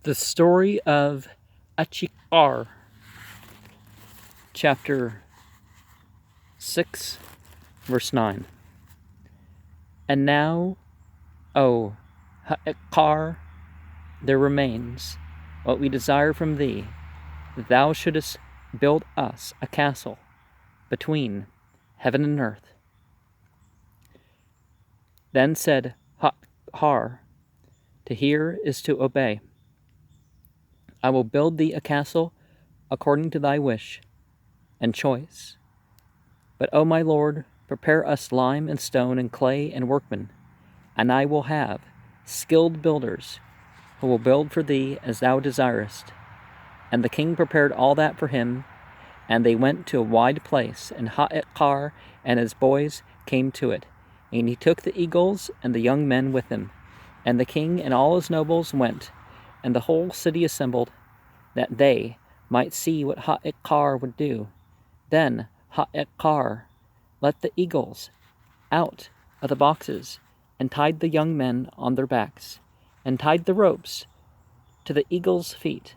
The story of Ahikar, chapter 6, verse 9. And now, O Ahikar, there remains what we desire from thee, that thou shouldest build us a castle between heaven and earth. Then said Ahikar, to hear is to obey. I will build thee a castle according to thy wish and choice. But, O my Lord, prepare us lime and stone and clay and workmen, and I will have skilled builders who will build for thee as thou desirest. And the king prepared all that for him, and they went to a wide place, and Ahikar and his boys came to it. And he took the eagles and the young men with him. And the king and all his nobles went, and the whole city assembled, that they might see what Ahikar would do. Then Ahikar let the eagles out of the boxes, and tied the young men on their backs, and tied the ropes to the eagles' feet,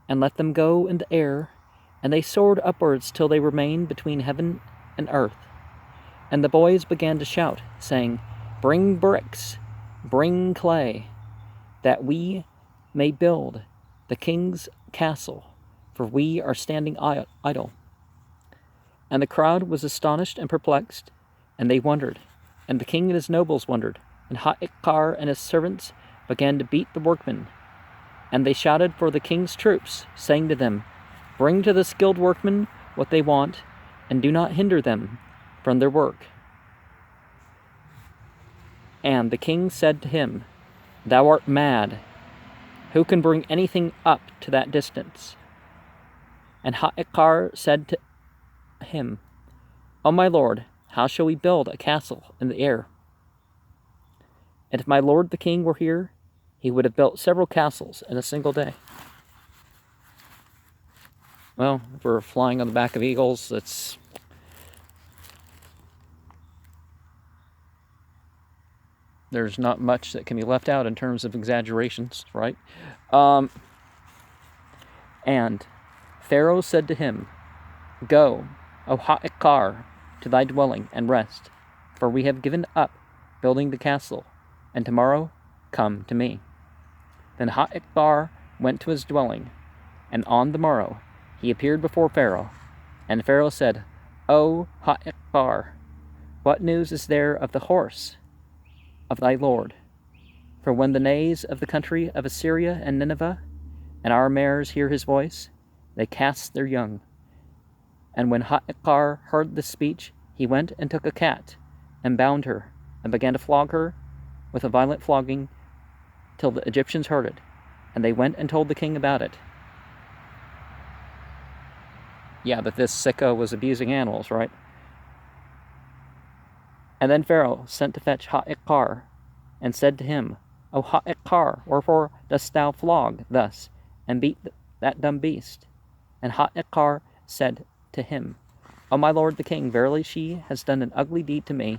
and let them go in the air, and they soared upwards till they remained between heaven and earth. And the boys began to shout, saying, Bring bricks, bring clay, that we may build the king's castle, for we are standing idle. And the crowd was astonished and perplexed, and they wondered, and the king and his nobles wondered, and Ahikar and his servants began to beat the workmen. And they shouted for the king's troops, saying to them, Bring to the skilled workmen what they want, and do not hinder them from their work. And the king said to him, Thou art mad. Who can bring anything up to that distance? And Ahikar said to him, O my lord, how shall we build a castle in the air? And if my lord the king were here, he would have built several castles in a single day. Well, if we're flying on the back of eagles, there's not much that can be left out in terms of exaggerations, right? And Pharaoh said to him, Go, O Ahikar, to thy dwelling and rest, for we have given up building the castle, and tomorrow come to me. Then Ahikar went to his dwelling, and on the morrow he appeared before Pharaoh. And Pharaoh said, O Ahikar, what news is there of the horse of thy lord? For when the nays of the country of Assyria and Nineveh and our mares hear his voice, they cast their young. And when Ahikar heard this speech, he went and took a cat, and bound her, and began to flog her with a violent flogging, till the Egyptians heard it. And they went and told the king about it. Yeah, that this sicko was abusing animals, right? And then Pharaoh sent to fetch Ahikar, and said to him, O Ahikar, wherefore dost thou flog thus, and beat that dumb beast? And Ahikar said to him, O my lord the king, verily she has done an ugly deed to me,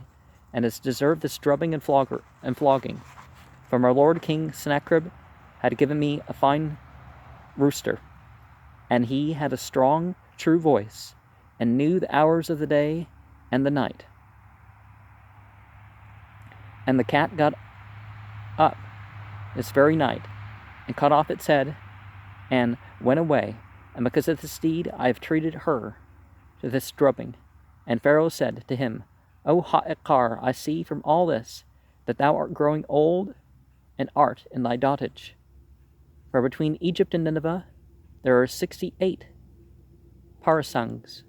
and has deserved this drubbing and flogging. For my lord King Sennacherib had given me a fine rooster, and he had a strong, true voice, and knew the hours of the day and the night. And the cat got up this very night, and cut off its head, and went away, and because of this deed I have treated her to this drubbing. And Pharaoh said to him, O Ahikar, I see from all this that thou art growing old, and art in thy dotage. For between Egypt and Nineveh there are 68 parasangs.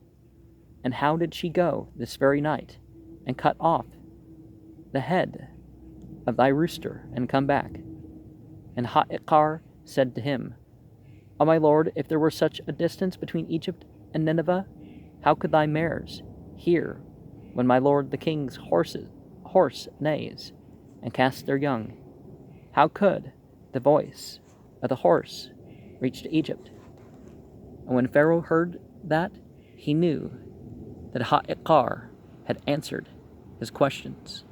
And how did she go this very night, and cut off the head of thy rooster, and come back? And Ahikar said to him, O my lord, if there were such a distance between Egypt and Nineveh, how could thy mares hear when my lord the king's horse neighs, and casts their young? How could the voice of the horse reach to Egypt? And when Pharaoh heard that, he knew that Ahikar had answered his questions.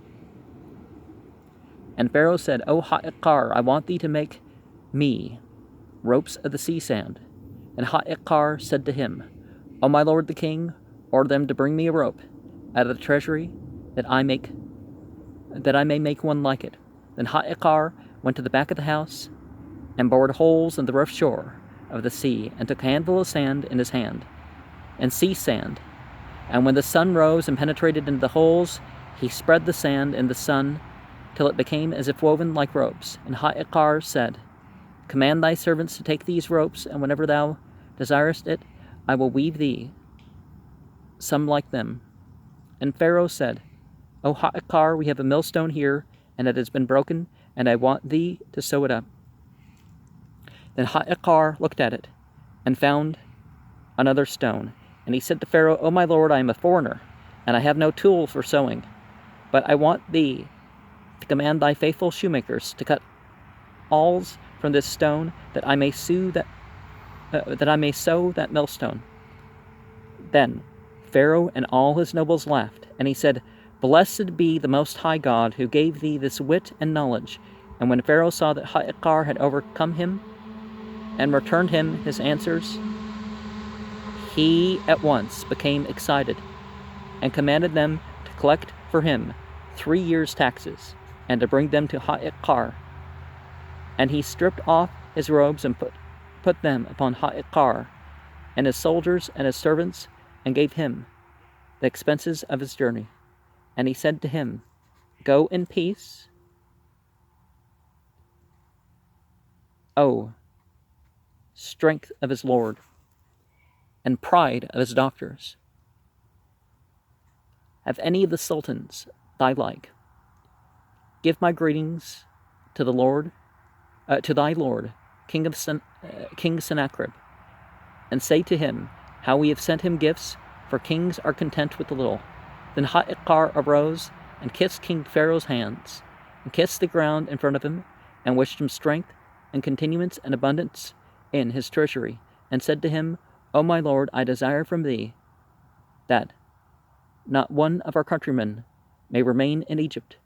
And Pharaoh said, O Ahikar, I want thee to make me ropes of the sea sand. And Ahikar said to him, O my lord the king, order them to bring me a rope out of the treasury, that I may make one like it. Then Ahikar went to the back of the house, and bored holes in the rough shore of the sea, and took a handful of sand in his hand, and sea sand. And when the sun rose and penetrated into the holes, he spread the sand in the sun, till it became as if woven like ropes. And Ahikar said, Command thy servants to take these ropes, and whenever thou desirest it, I will weave thee some like them. And Pharaoh said, O Ahikar, we have a millstone here, and it has been broken, and I want thee to sew it up. Then Ahikar looked at it, and found another stone. And he said to Pharaoh, O my lord, I am a foreigner, and I have no tool for sewing. But I want thee to command thy faithful shoemakers to cut awls from this stone, that I may sew that millstone. Then Pharaoh and all his nobles laughed, and he said, Blessed be the Most High God, who gave thee this wit and knowledge. And when Pharaoh saw that Ahikar had overcome him and returned him his answers, he at once became excited, and commanded them to collect for him 3 years' taxes, and to bring them to Ahikar. And he stripped off his robes and put them upon Ahikar and his soldiers and his servants, and gave him the expenses of his journey. And he said to him, Go in peace, O strength of his Lord, and pride of his doctors. Have any of the sultans thy like. Give my greetings to the Lord, to thy Lord, King Sennacherib, and say to him how we have sent him gifts, for kings are content with the little. Then Ahikar arose and kissed King Pharaoh's hands, and kissed the ground in front of him, and wished him strength and continuance and abundance in his treasury, and said to him, O my lord, I desire from thee that not one of our countrymen may remain in Egypt.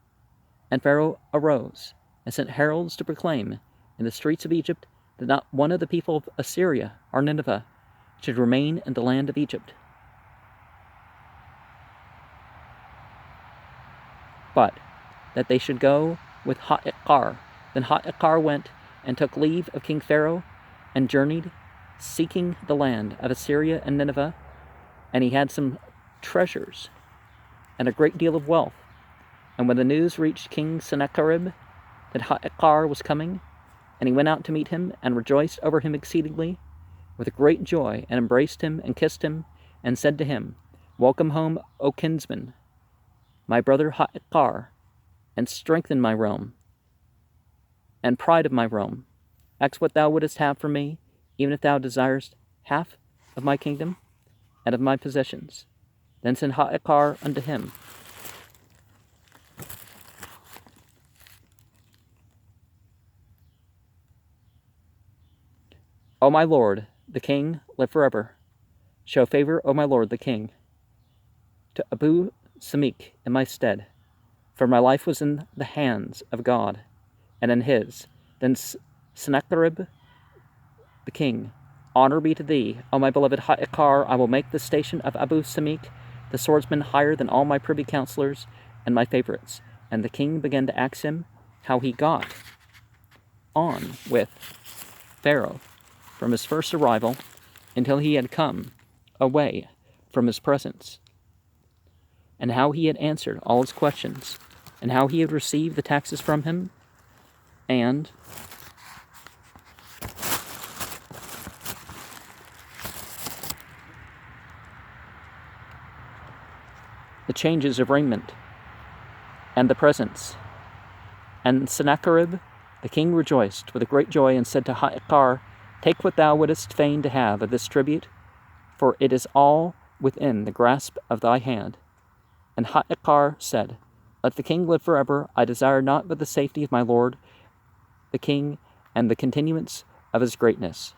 And Pharaoh arose and sent heralds to proclaim in the streets of Egypt that not one of the people of Assyria or Nineveh should remain in the land of Egypt, but that they should go with Ahikar. Then Ahikar went and took leave of King Pharaoh, and journeyed, seeking the land of Assyria and Nineveh. And he had some treasures and a great deal of wealth. And when the news reached King Sennacherib that Ahikar was coming, and he went out to meet him, and rejoiced over him exceedingly with great joy, and embraced him and kissed him, and said to him, Welcome home, O kinsman, my brother Ahikar, and strengthen my realm, and pride of my realm. Ask what thou wouldest have from me, even if thou desirest half of my kingdom and of my possessions. Then sent Ahikar unto him. O my lord, the king, live forever. Show favor, O my lord, the king, to Abu Samik in my stead, for my life was in the hands of God, and in his. Then Sennacherib the king, honor be to thee, O my beloved Ahikar. I will make the station of Abu Samik, the swordsman, higher than all my privy counselors and my favorites. And the king began to ask him how he got on with Pharaoh from his first arrival until he had come away from his presence, and how he had answered all his questions, and how he had received the taxes from him, and the changes of raiment, and the presents. And Sennacherib the king rejoiced with a great joy, and said to Ahikar, Take what thou wouldest fain to have of this tribute, for it is all within the grasp of thy hand. And Ahikar said, Let the king live forever. I desire not but the safety of my lord the king, and the continuance of his greatness.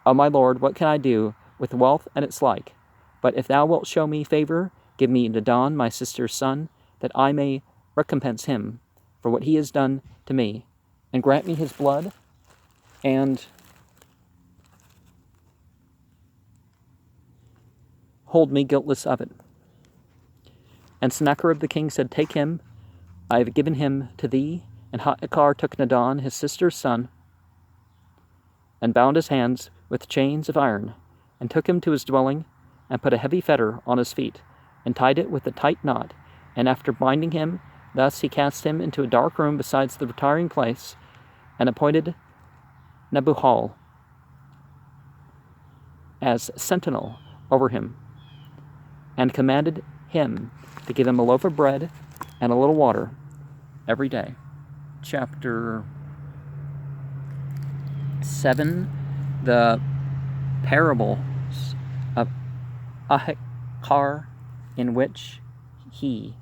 O my lord, what can I do with wealth and its like? But if thou wilt show me favor, give me Nadon, my sister's son, that I may recompense him for what he has done to me, and grant me his blood and hold me guiltless of it. And Sennacherib the king said, Take him, I have given him to thee. And Ahikar took Nadon, his sister's son, and bound his hands with chains of iron, and took him to his dwelling, and put a heavy fetter on his feet, and tied it with a tight knot. And after binding him thus, he cast him into a dark room besides the retiring place, and appointed Nebuchal as sentinel over him, and commanded him to give him a loaf of bread and a little water every day. Chapter 7, the parables of Ahikar, in which he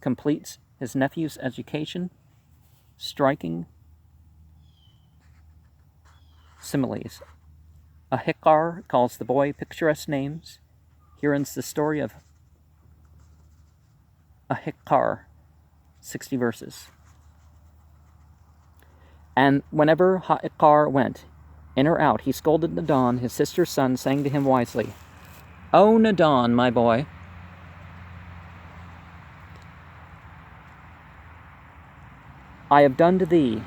completes his nephew's education, striking similes. Ahikar calls the boy picturesque names. Here ends the story of Ahikar, 60 verses. And whenever Ahikar went, in or out, he scolded Nadon, his sister's son, saying to him wisely, O Nadon, my boy, I have done to thee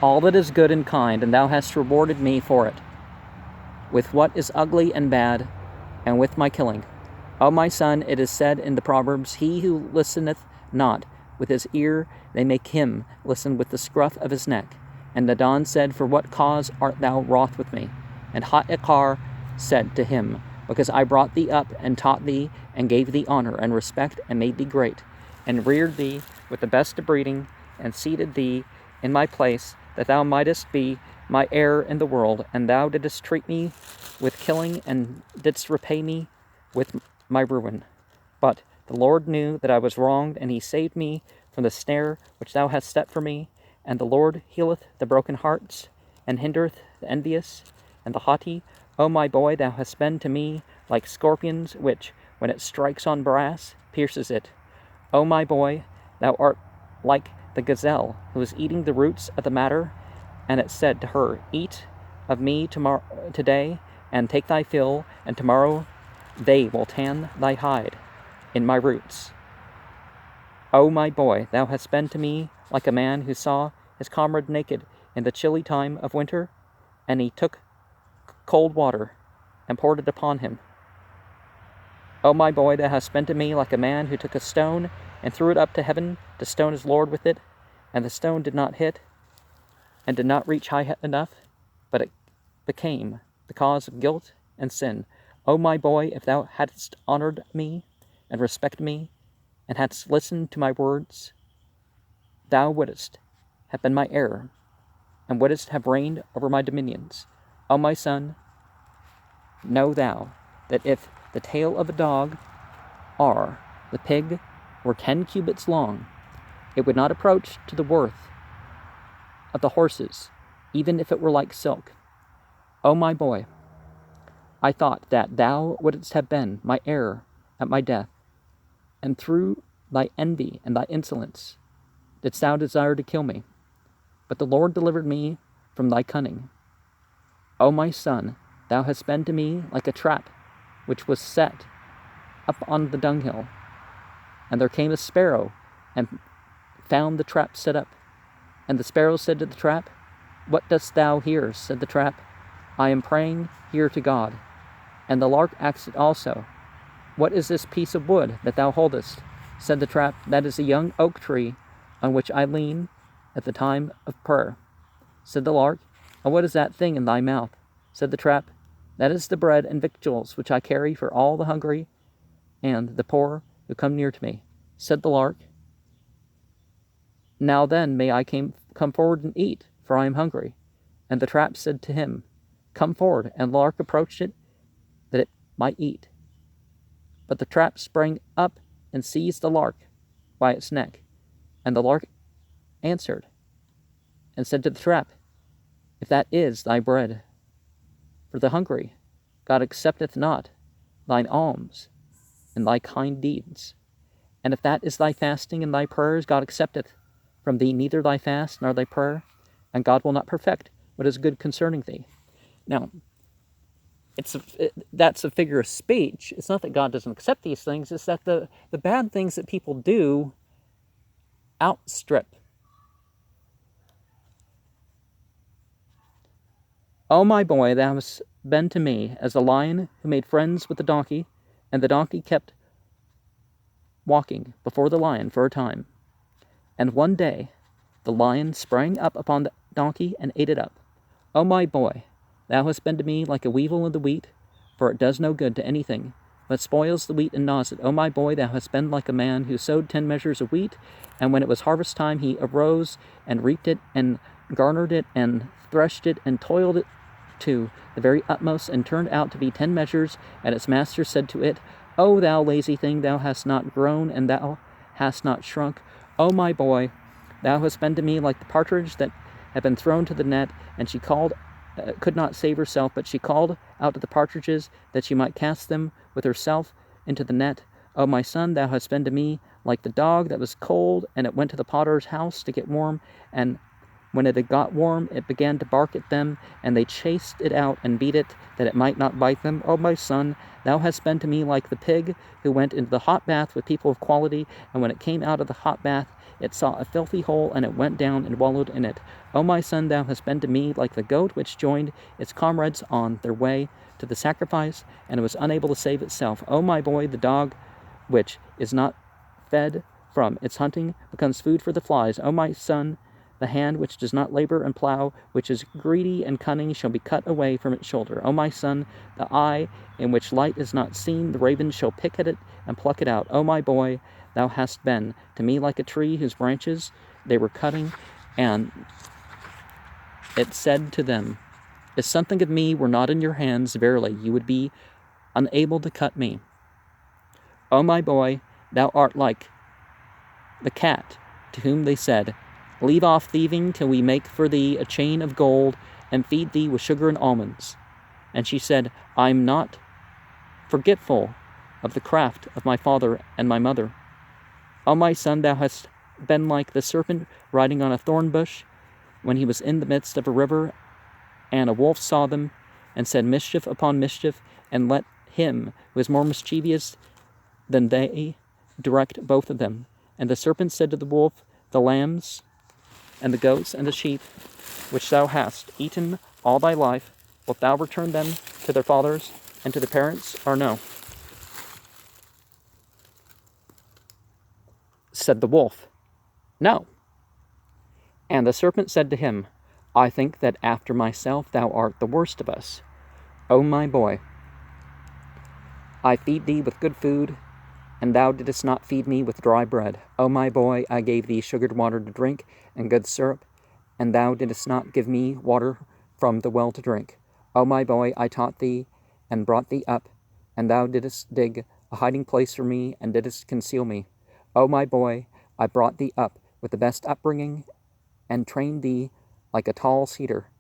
all that is good and kind, and thou hast rewarded me for it, with what is ugly and bad, and with my killing. O my son, it is said in the Proverbs, He who listeneth not with his ear, they make him listen with the scruff of his neck. And Nadon said, For what cause art thou wroth with me? And Ahikar said to him, Because I brought thee up, and taught thee, and gave thee honor and respect, and made thee great, and reared thee with the best of breeding, and seated thee in my place, that thou mightest be my heir in the world. And thou didst treat me with killing, and didst repay me with my ruin. But the Lord knew that I was wronged, and he saved me from the snare which thou hast set for me. And the Lord healeth the broken hearts, and hindereth the envious and the haughty. O my boy, thou hast been to me like scorpions, which, when it strikes on brass, pierces it. O my boy, thou art like the gazelle, who is eating the roots of the madder, and it said to her, Eat of me today, and take thy fill, and tomorrow they will tan thy hide in my roots. O my boy, thou hast been to me like a man who saw his comrade naked in the chilly time of winter, and he took cold water and poured it upon him. O my boy, thou hast been to me like a man who took a stone and threw it up to heaven to stone his Lord with it, and the stone did not hit, and did not reach high enough, but it became the cause of guilt and sin. O my boy, if thou hadst honored me and respected me, and hadst listened to my words, thou wouldst have been my heir, and wouldst have reigned over my dominions. O my son, know thou that if the tail of a dog, or the pig, were 10 cubits long, it would not approach to the worth of the horses, even if it were like silk. O my boy, I thought that thou wouldst have been my heir at my death, and through thy envy and thy insolence didst thou desire to kill me. But the Lord delivered me from thy cunning. O my son, thou hast been to me like a trap which was set up on the dunghill. And there came a sparrow, and found the trap set up. And the sparrow said to the trap, What dost thou here? Said the trap, I am praying here to God. And the lark asked also, What is this piece of wood that thou holdest? Said the trap, That is a young oak tree, on which I lean at the time of prayer. Said the lark, And what is that thing in thy mouth? Said the trap, That is the bread and victuals which I carry for all the hungry and the poor who come near to me. Said the lark, Now then may I come forward and eat, for I am hungry. And the trap said to him, Come forward. And the lark approached it, that it might eat. But the trap sprang up and seized the lark by its neck. And the lark answered and said to the trap, If that is thy bread for the hungry, God accepteth not thine alms and thy kind deeds. And if that is thy fasting and thy prayers, God accepteth from thee neither thy fast nor thy prayer, and God will not perfect what is good concerning thee. Now, that's a figure of speech. It's not that God doesn't accept these things. It's that the bad things that people do outstrip. O my boy, thou hast been to me as a lion who made friends with the donkey, and the donkey kept walking before the lion for a time. And one day the lion sprang up upon the donkey and ate it up. O my boy, thou hast been to me like a weevil in the wheat, for it does no good to anything, but spoils the wheat and gnaws it. O my boy, thou hast been like a man who sowed 10 measures of wheat, and when it was harvest time he arose and reaped it and garnered it and threshed it and toiled it to the very utmost, and turned out to be 10 measures. And its master said to it, O thou lazy thing, thou hast not grown, and thou hast not shrunk. O my boy, thou hast been to me like the partridge that had been thrown to the net, and she could not save herself, but she called out to the partridges that she might cast them with herself into the net. O my son, thou hast been to me like the dog that was cold, and it went to the potter's house to get warm, and when it had got warm, it began to bark at them, and they chased it out and beat it, that it might not bite them. O my son, thou hast been to me like the pig who went into the hot bath with people of quality, and when it came out of the hot bath, it saw a filthy hole, and it went down and wallowed in it. O my son, thou hast been to me like the goat which joined its comrades on their way to the sacrifice, and was unable to save itself. O my boy, the dog which is not fed from its hunting becomes food for the flies. O my son, the hand which does not labor and plow, which is greedy and cunning, shall be cut away from its shoulder. O my son, the eye in which light is not seen, the raven shall pick at it and pluck it out. O my boy, thou hast been to me like a tree whose branches they were cutting, and it said to them, if something of me were not in your hands, verily you would be unable to cut me. O my boy, thou art like the cat, to whom they said, leave off thieving till we make for thee a chain of gold, and feed thee with sugar and almonds. And she said, I am not forgetful of the craft of my father and my mother. O my son, thou hast been like the serpent riding on a thorn bush, when he was in the midst of a river, and a wolf saw them, and said mischief upon mischief, and let him who is more mischievous than they direct both of them. And the serpent said to the wolf, the lambs and the goats and the sheep, which thou hast eaten all thy life, wilt thou return them to their fathers and to the parents, or no? Said the wolf, no. And the serpent said to him, I think that after myself thou art the worst of us. O my boy, I feed thee with good food, and thou didst not feed me with dry bread. O my boy, I gave thee sugared water to drink, and good syrup, and thou didst not give me water from the well to drink. O my boy, I taught thee, and brought thee up, and thou didst dig a hiding place for me, and didst conceal me. O my boy, I brought thee up with the best upbringing, and trained thee like a tall cedar,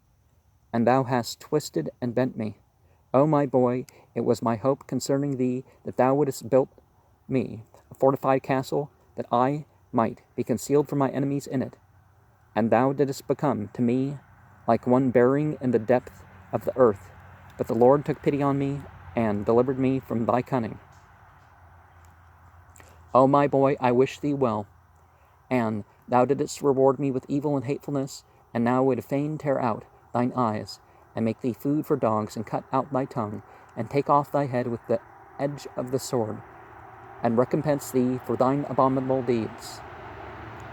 and thou hast twisted and bent me. O my boy, it was my hope concerning thee that thou wouldst build me a fortified castle, that I might be concealed from my enemies in it. And thou didst become to me like one burying in the depth of the earth. But the Lord took pity on me, and delivered me from thy cunning. O my boy, I wish thee well, and thou didst reward me with evil and hatefulness, and now would fain tear out thine eyes, and make thee food for dogs, and cut out thy tongue, and take off thy head with the edge of the sword, and recompense thee for thine abominable deeds.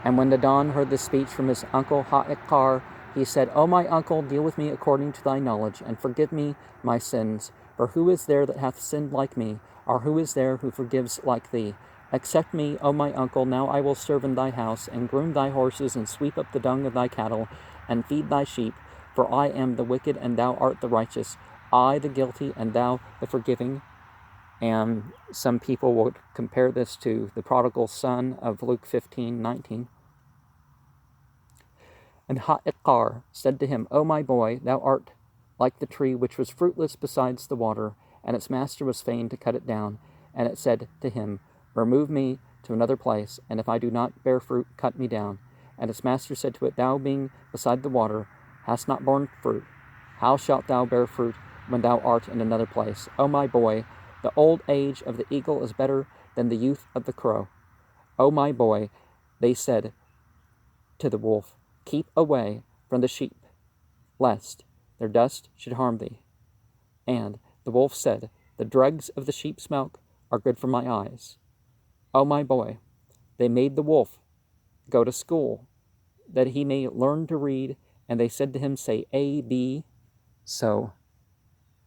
And when the Don heard this speech from his uncle Ahikar, he said, O my uncle, deal with me according to thy knowledge, and forgive me my sins. For who is there that hath sinned like me, or who is there who forgives like thee? Accept me, O my uncle, now I will serve in thy house, and groom thy horses, and sweep up the dung of thy cattle, and feed thy sheep. For I am the wicked, and thou art the righteous, I the guilty, and thou the forgiving. And some people would compare this to the prodigal son of Luke 15:19. And Ahikar said to him, O my boy, thou art like the tree which was fruitless besides the water, and its master was fain to cut it down. And it said to him, Remove me to another place, and if I do not bear fruit, cut me down. And its master said to it, Thou being beside the water, hast not borne fruit. How shalt thou bear fruit when thou art in another place? O my boy, the old age of the eagle is better than the youth of the crow. O my boy, they said to the wolf, Keep away from the sheep, lest their dust should harm thee. And the wolf said, The dregs of the sheep's milk are good for my eyes. O my boy, they made the wolf go to school, that he may learn to read, and they said to him, Say A, B, so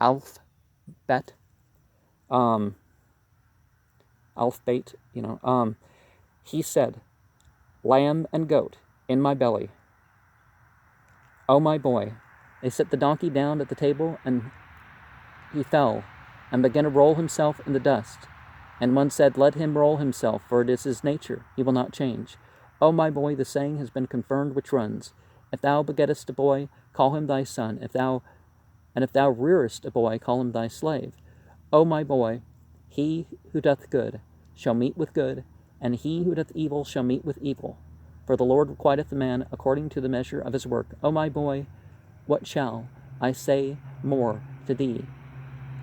alphabet, alphabet, he said, Lamb and goat in my belly. O my boy, they set the donkey down at the table, and he fell, and began to roll himself in the dust. And one said, Let him roll himself, for it is his nature, he will not change. O my boy, the saying has been confirmed which runs, If thou begettest a boy, call him thy son, if thou rearest a boy, call him thy slave. O my boy, he who doth good shall meet with good, and he who doth evil shall meet with evil. For the Lord requiteth the man according to the measure of his work. O my boy, what shall I say more to thee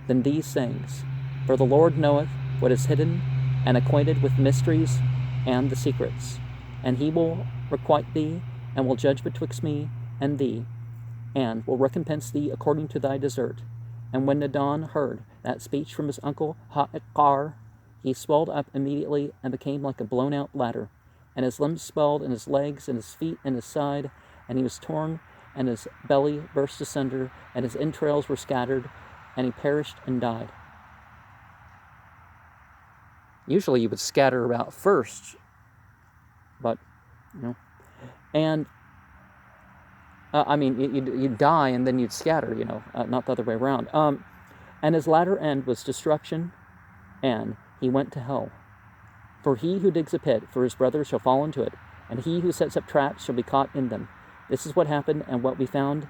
than these things? For the Lord knoweth what is hidden, and acquainted with mysteries and the secrets. And he will requite thee, and will judge betwixt me and thee, and will recompense thee according to thy desert. And when Nadon heard that speech from his uncle Ahikar, he swelled up immediately and became like a blown-out bladder, and his limbs swelled, and his legs, and his feet, and his side, and he was torn, and his belly burst asunder, and his entrails were scattered, and he perished and died. Usually you would scatter about first, but, and, you'd die and then you'd scatter, not the other way around. And his latter end was destruction, and he went to hell. For he who digs a pit for his brother shall fall into it, and he who sets up traps shall be caught in them. This is what happened and what we found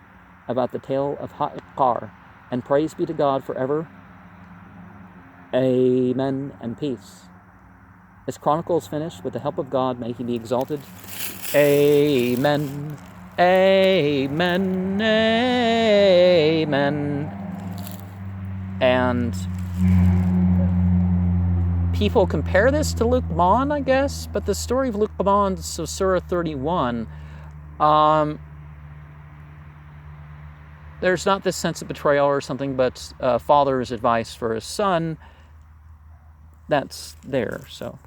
about the tale of Ahikar. And praise be to God forever. Amen and peace. This chronicle is finished. With the help of God, may he be exalted. Amen. Amen. Amen. And people compare this to Luke Bon, I guess, but the story of Luke Bon, so Surah 31, there's not this sense of betrayal or something, but father's advice for his son, that's there, so...